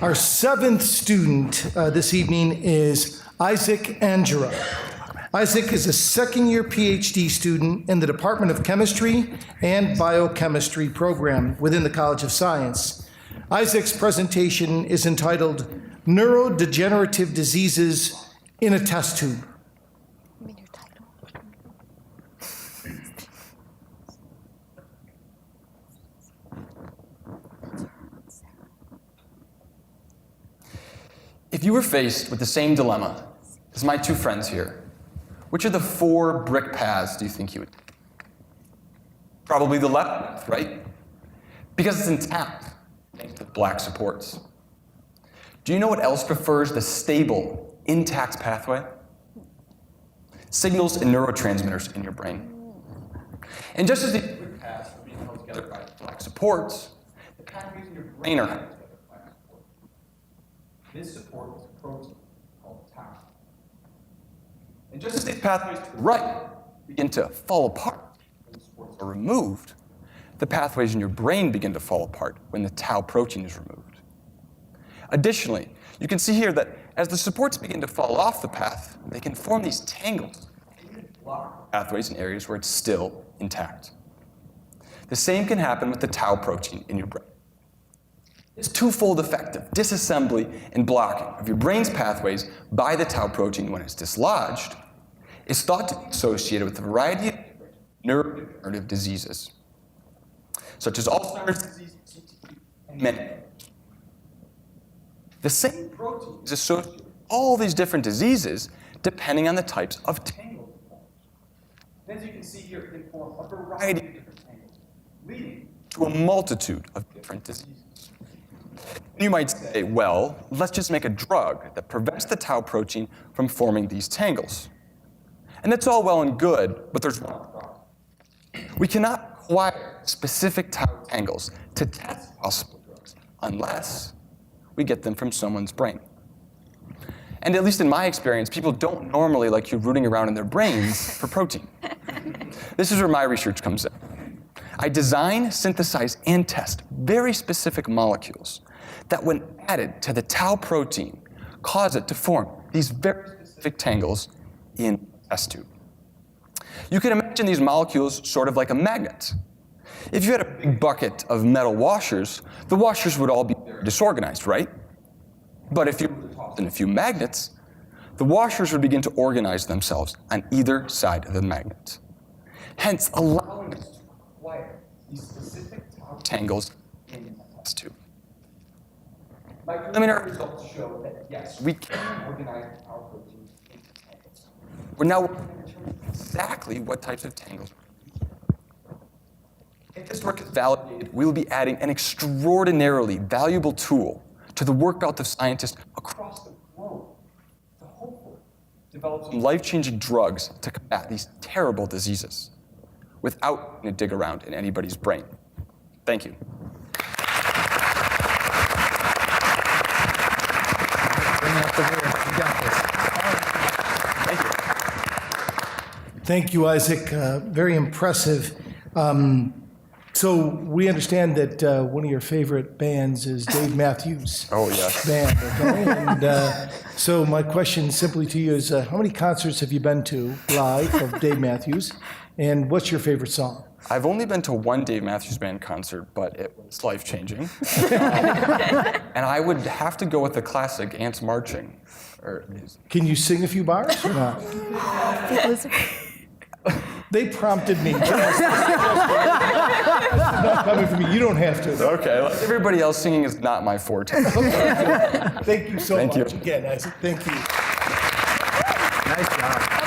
Our seventh student this evening is Isaac Angera. Isaac is a second-year PhD student in the Department of Chemistry and Biochemistry program within the College of Science. Isaac's presentation is entitled Neurodegenerative Diseases in a Test Tube. If you were faced with the same dilemma as my two friends here, which of the 4 brick paths do you think you would take? Probably the left path, right? Because it's intact, thanks to black supports. Do you know what else prefers the stable, intact pathway? Signals and neurotransmitters in your brain. And just as the brick paths are being held together by black supports, the pathways in your brain are held together by black supports. This support is a protein called tau. And just as these pathways to the right begin to fall apart when the supports are removed, the pathways in your brain begin to fall apart when the tau protein is removed. Additionally, you can see here that as the supports begin to fall off the path, they can form these tangles and block pathways in areas where it's still intact. The same can happen with the tau protein in your brain. This twofold effect of disassembly and blocking of your brain's pathways by the tau protein when it's dislodged is thought to be associated with a variety of neurodegenerative diseases, such as Alzheimer's disease, CTE, and many others. The same protein is associated with all these different diseases depending on the types of tangles it forms. As you can see here, it can form a variety of different tangles, leading to a multitude of different diseases. You might say, well, let's just make a drug that prevents the tau protein from forming these tangles. And that's all well and good, but there's one problem. We cannot acquire specific tau tangles to test possible drugs unless we get them from someone's brain. And at least in my experience, people don't normally like you rooting around in their brains for protein. This is where my research comes in. I design, synthesize, and test very specific molecules that when added to the tau protein, cause it to form these very specific tangles in a test tube. You can imagine these molecules sort of like a magnet. If you had a big bucket of metal washers, the washers would all be very disorganized, right? But if you tossed in a few magnets, the washers would begin to organize themselves on either side of the magnet, hence allowing us to acquire these specific tau tangles in a test tube. My preliminary results show that, yes, we can organize the tau proteins into tangles. We're now working to determine exactly what types of tangles we're using. If this work is validated, we will be adding an extraordinarily valuable tool to the work belt of scientists across the globe to hopefully develop some life-changing drugs to combat these terrible diseases without having to dig around in anybody's brain. Thank you. Thank you, Isaac. Very impressive. So we understand that one of your favorite bands is Dave Matthews' band. Okay? And so my question simply to you is, how many concerts have you been to live of Dave Matthews, and what's your favorite song? I've only been to one Dave Matthews Band concert, but it was life-changing. And I would have to go with the classic Ants Marching. Can you sing a few bars or not? They prompted me. That's not coming from me. You don't have to. Okay. Everybody else singing is not my forte. Thank you so much again, Isaac. Thank you. Nice job.